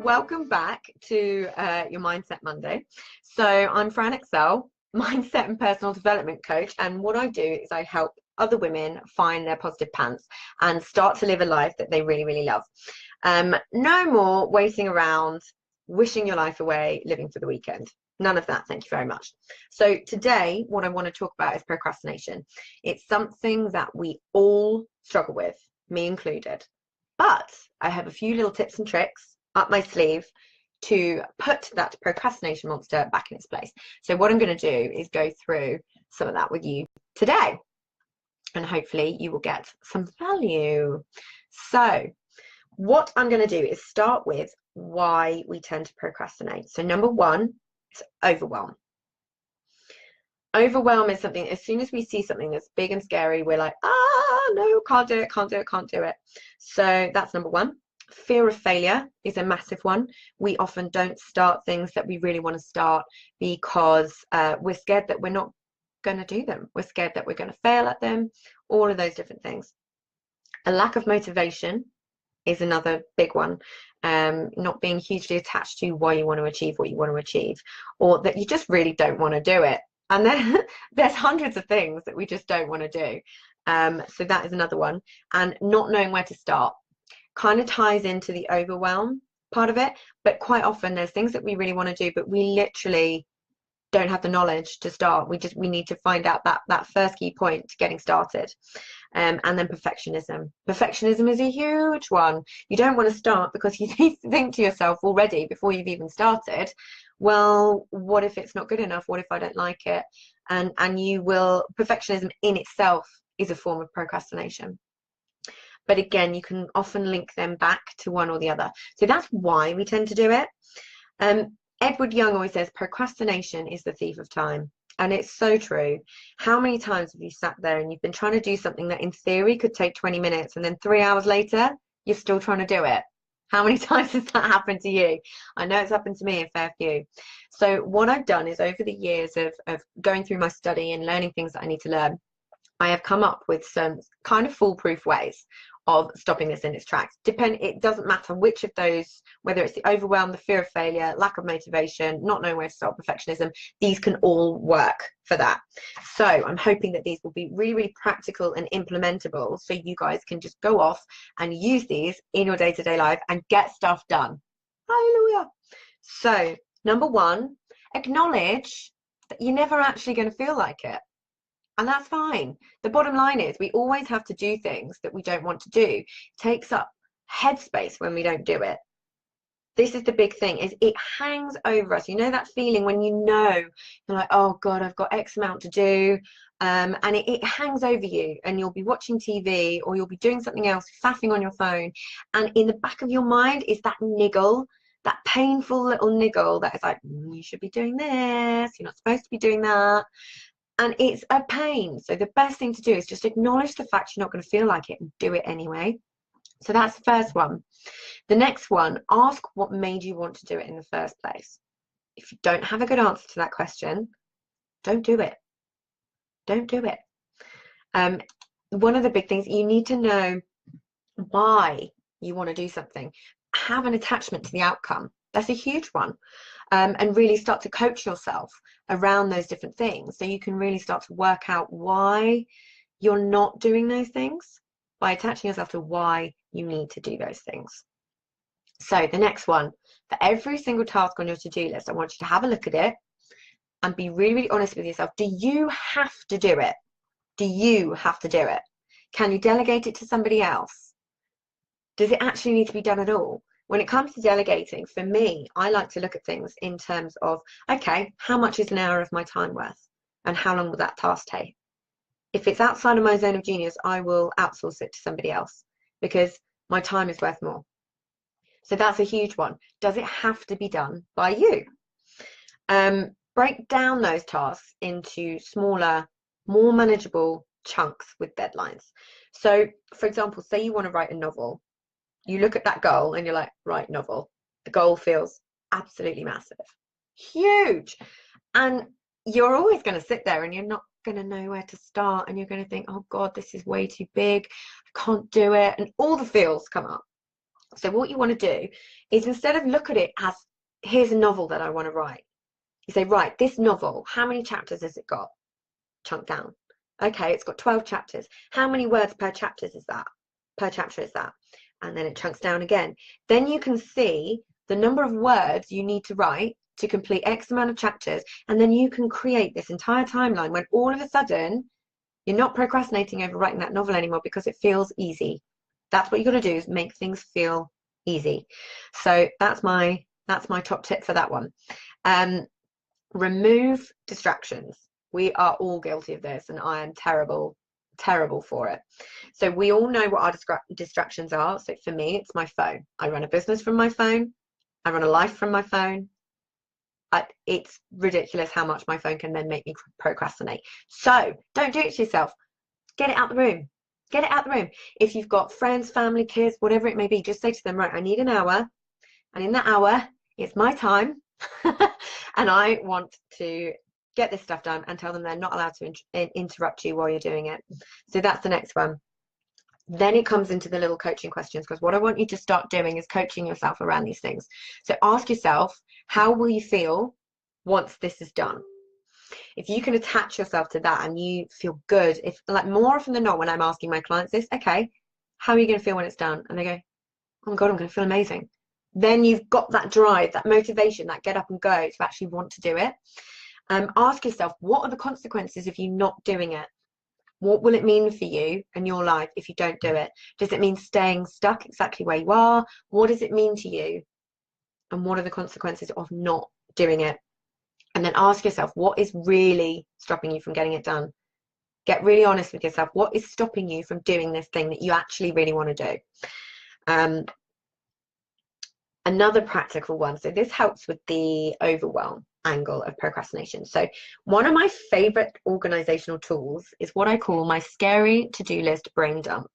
welcome back to your Mindset Monday. So I'm Fran Excell, mindset and personal development coach, and what I do is I help other women find their positive pants and start to live a life that they really, really love. No more waiting around, wishing your life away, living for the weekend. None of that, thank you very much. So today, what I want to talk about is procrastination. It's something that we all struggle with, me included. But I have a few little tips and tricks up my sleeve to put that procrastination monster back in its place. So what I'm going to do is go through some of that with you today, and hopefully you will get some value. So what I'm going to do is start with why we tend to procrastinate. So number one is overwhelm. Overwhelm is something, as soon as we see something that's big and scary, we're like, no, can't do it, can't do it, can't do it. So that's number one. Fear of failure is a massive one. We often don't start things that we really want to start because we're scared that we're not going to do them. We're scared that we're going to fail at them, all of those different things. A lack of motivation is another big one. Not being hugely attached to why you want to achieve what you want to achieve, or that you just really don't want to do it. And then there's hundreds of things that we just don't want to do. So that is another one. And not knowing where to start kind of ties into the overwhelm part of it. But quite often there's things that we really want to do, but we literally don't have the knowledge to start. We need to find out that first key point to getting started. And then perfectionism. Perfectionism is a huge one. You don't want to start because you think to yourself already before you've even started, well, what if it's not good enough? What if I don't like it? And you will, perfectionism in itself is a form of procrastination. But again, you can often link them back to one or the other. So that's why we tend to do it. Edward Young always says procrastination is the thief of time. And it's so true. How many times have you sat there and you've been trying to do something that in theory could take 20 minutes and then 3 hours later, you're still trying to do it? How many times has that happened to you? I know it's happened to me a fair few. So what I've done is over the years of going through my study and learning things that I need to learn, I have come up with some kind of foolproof ways of stopping this in its tracks. It doesn't matter which of those, whether it's the overwhelm, the fear of failure, lack of motivation, not knowing where to start, perfectionism, these can all work for that. So I'm hoping that these will be really, really practical and implementable, so you guys can just go off and use these in your day-to-day life and get stuff done. Hallelujah. So number one, acknowledge that you're never actually going to feel like it. And that's fine. The bottom line is we always have to do things that we don't want to do. It takes up headspace when we don't do it. This is the big thing, is it hangs over us. You know that feeling when you know, you're like, oh God, I've got X amount to do. And it hangs over you, and you'll be watching TV or you'll be doing something else, faffing on your phone. And in the back of your mind is that niggle, that painful little niggle that is like, you should be doing this. You're not supposed to be doing that. And it's a pain. So the best thing to do is just acknowledge the fact you're not going to feel like it and do it anyway. So that's the first one. The next one, ask what made you want to do it in the first place. If you don't have a good answer to that question, don't do it. Don't do it. One of the big things, you need to know why you want to do something. Have an attachment to the outcome. That's a huge one. And really start to coach yourself around those different things, so you can really start to work out why you're not doing those things by attaching yourself to why you need to do those things. So the next one, for every single task on your to-do list, I want you to have a look at it and be really, really honest with yourself. Do you have to do it? Do you have to do it? Can you delegate it to somebody else? Does it actually need to be done at all? When it comes to delegating, for me, I like to look at things in terms of, okay, how much is an hour of my time worth? And how long will that task take? If it's outside of my zone of genius, I will outsource it to somebody else because my time is worth more. So that's a huge one. Does it have to be done by you? Break down those tasks into smaller, more manageable chunks with deadlines. So, for example, say you want to write a novel. You look at that goal and you're like, write novel. The goal feels absolutely massive, huge. And you're always going to sit there and you're not going to know where to start. And you're going to think, oh God, this is way too big. I can't do it. And all the feels come up. So what you want to do is, instead of look at it as, here's a novel that I want to write, you say, right, this novel, how many chapters has it got? Chunk down. Okay, it's got 12 chapters. How many words per chapter is that? Per chapter is that? And then it chunks down again. Then you can see the number of words you need to write to complete X amount of chapters. And then you can create this entire timeline when all of a sudden you're not procrastinating over writing that novel anymore because it feels easy. That's what you're going to do, is make things feel easy. So that's my top tip for that one. Remove distractions. We are all guilty of this, and I am terrible for it. So we all know what our distractions are. So for me, it's my phone. I run a business from my phone. I run a life from my phone. It's ridiculous how much my phone can then make me procrastinate. So don't do it to yourself. Get it out the room. Get it out the room. If you've got friends, family, kids, whatever it may be, just say to them, right, I need an hour. And in that hour, it's my time. And I want to get this stuff done, and tell them they're not allowed to interrupt you while you're doing it. So that's the next one. Then it comes into the little coaching questions, because what I want you to start doing is coaching yourself around these things. So ask yourself, how will you feel once this is done? If you can attach yourself to that and you feel good, if, like, more often than not when I'm asking my clients this, okay, how are you going to feel when it's done? And they go, oh my God, I'm going to feel amazing. Then you've got that drive, that motivation, that get up and go to actually want to do it. Ask yourself, what are the consequences of you not doing it? What will it mean for you and your life if you don't do it? Does it mean staying stuck exactly where you are? What does it mean to you? And what are the consequences of not doing it? And then ask yourself, what is really stopping you from getting it done? Get really honest with yourself. What is stopping you from doing this thing that you actually really want to do? Another practical one. So this helps with the overwhelm angle of procrastination. So one of my favorite organizational tools is what I call my scary to-do list brain dump.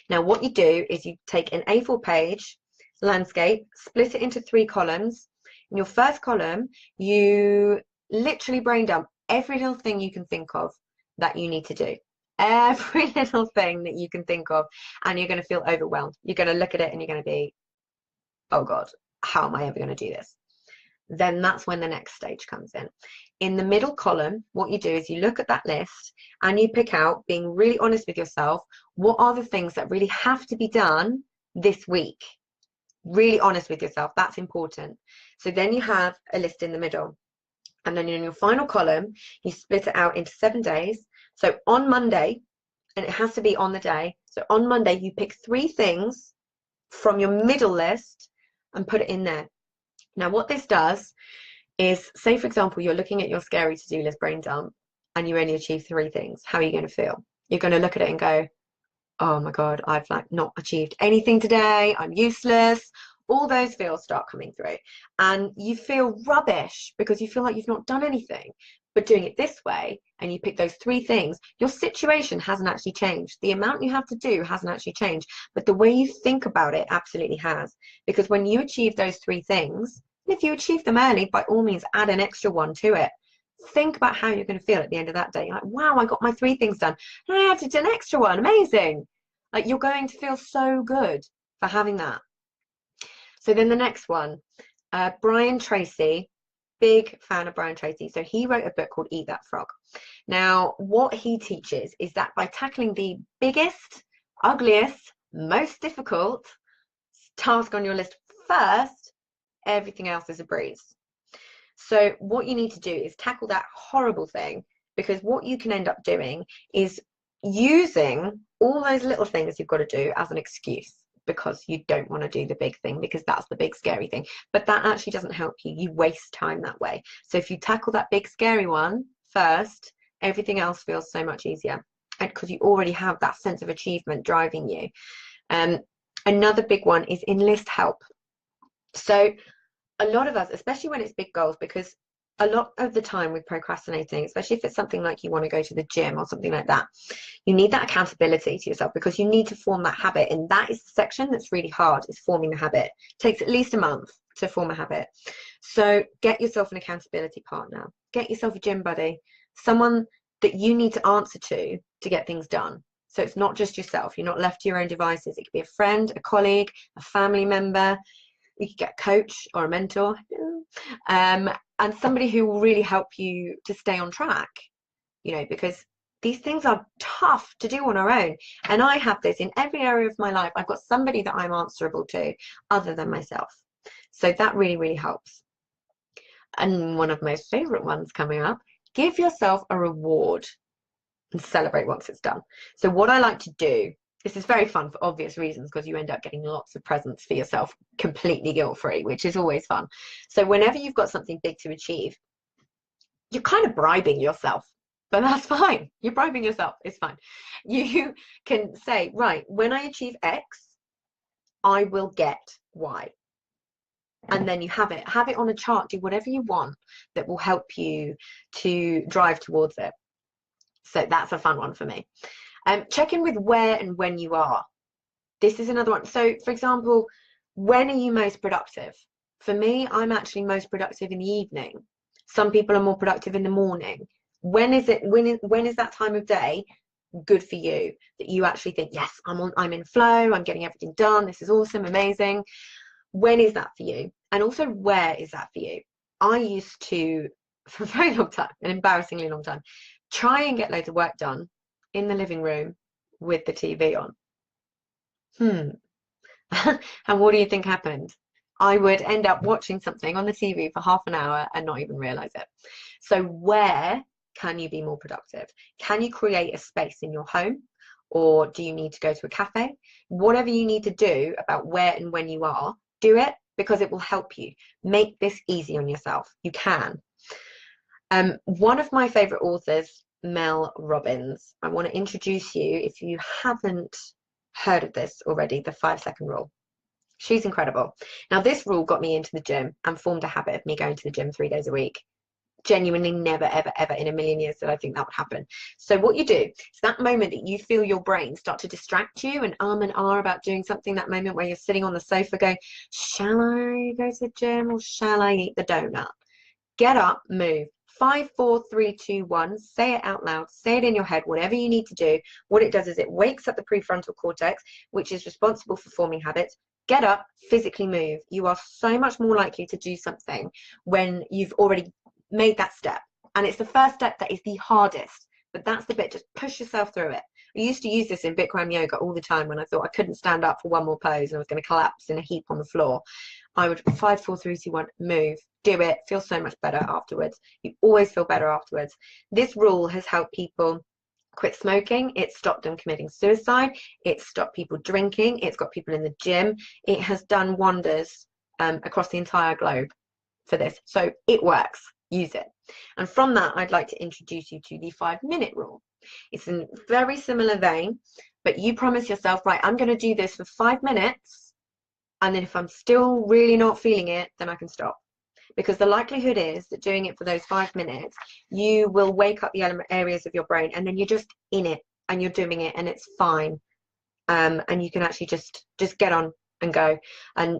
Now what you do is you take an A4 page landscape, split it into 3 columns. In your first column, you literally brain dump every little thing you can think of that you need to do. Every little thing that you can think of, and you're going to feel overwhelmed. You're going to look at it and you're going to be, oh God, how am I ever going to do this? Then that's when the next stage comes in. In the middle column, what you do is you look at that list and you pick out, being really honest with yourself, what are the things that really have to be done this week? Really honest with yourself. That's important. So then you have a list in the middle. And then in your final column, you split it out into 7 days. So on Monday, and it has to be on the day. So on Monday, you pick 3 things from your middle list and put it in there. Now what this does is, say for example, you're looking at your scary to-do list brain dump and you only achieve 3 things. How are you going to feel? You're going to look at it and go, oh my God, I've like not achieved anything today. I'm useless. All those feels start coming through and you feel rubbish because you feel like you've not done anything. But doing it this way, and you pick those 3 things, your situation hasn't actually changed. The amount you have to do hasn't actually changed, but the way you think about it absolutely has. Because when you achieve those 3 things, and if you achieve them early, by all means, add an extra one to it. Think about how you're going to feel at the end of that day. You're like, wow, I got my 3 things done, and I added an extra one. Amazing. Like, you're going to feel so good for having that. So then the next one, Brian Tracy. Big fan of Brian Tracy. So he wrote a book called Eat That Frog. Now, what he teaches is that by tackling the biggest, ugliest, most difficult task on your list first, everything else is a breeze. So what you need to do is tackle that horrible thing, because what you can end up doing is using all those little things you've got to do as an excuse, because you don't want to do the big thing, because that's the big scary thing. But that actually doesn't help you. You waste time that way. So if you tackle that big scary one first, everything else feels so much easier, and because you already have that sense of achievement driving you. Another big one is enlist help. So a lot of us, especially when it's big goals, because a lot of the time with procrastinating, especially if it's something like you want to go to the gym or something like that, you need that accountability to yourself, because you need to form that habit. And that is the section that's really hard, is forming the habit. It takes at least a month to form a habit. So get yourself an accountability partner, get yourself a gym buddy, someone that you need to answer to get things done. So it's not just yourself. You're not left to your own devices. It could be a friend, a colleague, a family member. You could get a coach or a mentor, and somebody who will really help you to stay on track, you know, because these things are tough to do on our own. And I have this in every area of my life. I've got somebody that I'm answerable to other than myself. So that really, really helps. And one of my favorite ones coming up, give yourself a reward and celebrate once it's done. So what I like to do, this is very fun for obvious reasons, because you end up getting lots of presents for yourself completely guilt-free, which is always fun. So whenever you've got something big to achieve, you're kind of bribing yourself. But that's fine. You're bribing yourself. It's fine. You can say, right, when I achieve X, I will get Y. And then you have it on a chart. Do whatever you want that will help you to drive towards it. So that's a fun one for me. Check in with where and when you are. This is another one. So for example, when are you most productive? For me, I'm actually most productive in the evening. Some people are more productive in the morning. When is that time of day good for you, that you actually think, yes, I'm in flow, I'm getting everything done, this is awesome, amazing? When is that for you? And also, where is that for you? I used to, for a very long time, an embarrassingly long time, try and get loads of work done in the living room with the TV on. And what do you think happened? I would end up watching something on the TV for half an hour and not even realize it. So where can you be more productive? Can you create a space in your home, or do you need to go to a cafe? Whatever you need to do about where and when you are, do it, because it will help you. Make this easy on yourself. You can. One of my favorite authors, Mel Robbins, I want to introduce you, if you haven't heard of this already, the 5-second rule. She's incredible. Now, this rule got me into the gym and formed a habit of me going to the gym 3 days a week. Genuinely never, ever, ever in a million years did I think that would happen. So what you do is that moment that you feel your brain start to distract you and ah about doing something, that moment where you're sitting on the sofa going, shall I go to the gym or shall I eat the donut? Get up, move. 5, 4, 3, 2, 1. Say it out loud. Say it in your head, whatever you need to do. What it does is it wakes up the prefrontal cortex, which is responsible for forming habits. Get up, physically move. You are so much more likely to do something when you've already made that step. And it's the first step that is the hardest, but that's the bit. Just push yourself through it. I used to use this in Bikram yoga all the time when I thought I couldn't stand up for one more pose and I was going to collapse in a heap on the floor. I would 5, 4, 3, 2, 1, move, do it, feel so much better afterwards. You always feel better afterwards. This rule has helped people quit smoking. It's stopped them committing suicide. It's stopped people drinking. It's got people in the gym. It has done wonders across the entire globe for this. So it works. Use it. And from that, I'd like to introduce you to the 5-minute rule. It's in a very similar vein, but you promise yourself, right, I'm going to do this for 5 minutes, and then if I'm still really not feeling it, then I can stop. Because the likelihood is that doing it for those 5 minutes, you will wake up the areas of your brain, and then you're just in it and you're doing it, and it's fine. And you can actually just get on and go. And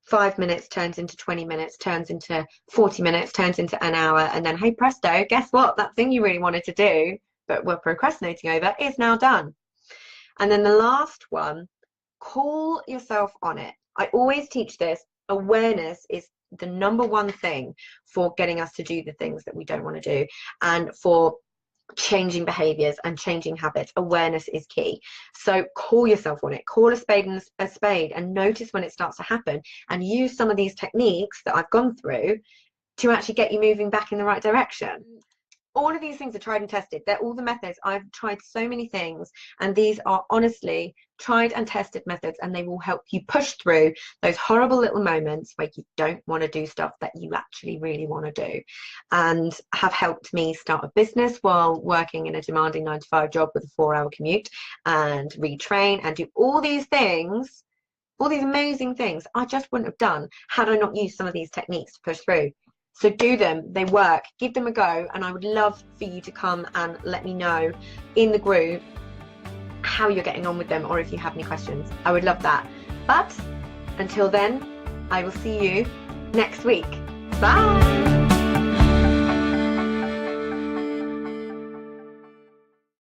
5 minutes turns into 20 minutes, turns into 40 minutes, turns into an hour, and then, hey presto, guess what? That thing you really wanted to do, but were procrastinating over, is now done. And then the last one, call yourself on it. I always teach this. Awareness is the #1 thing for getting us to do the things that we don't want to do, and for changing behaviors and changing habits. Awareness is key. So call yourself on it. Call a spade a spade, and notice when it starts to happen, and use some of these techniques that I've gone through to actually get you moving back in the right direction. All of these things are tried and tested. They're all the methods. I've tried so many things, and these are honestly tried and tested methods, and they will help you push through those horrible little moments where you don't want to do stuff that you actually really want to do, and have helped me start a business while working in a demanding 9-to-5 job with a 4-hour commute, and retrain and do all these things, all these amazing things I just wouldn't have done had I not used some of these techniques to push through. So do them, they work, give them a go, and I would love for you to come and let me know in the group how you're getting on with them, or if you have any questions. I would love that. But until then, I will see you next week. Bye.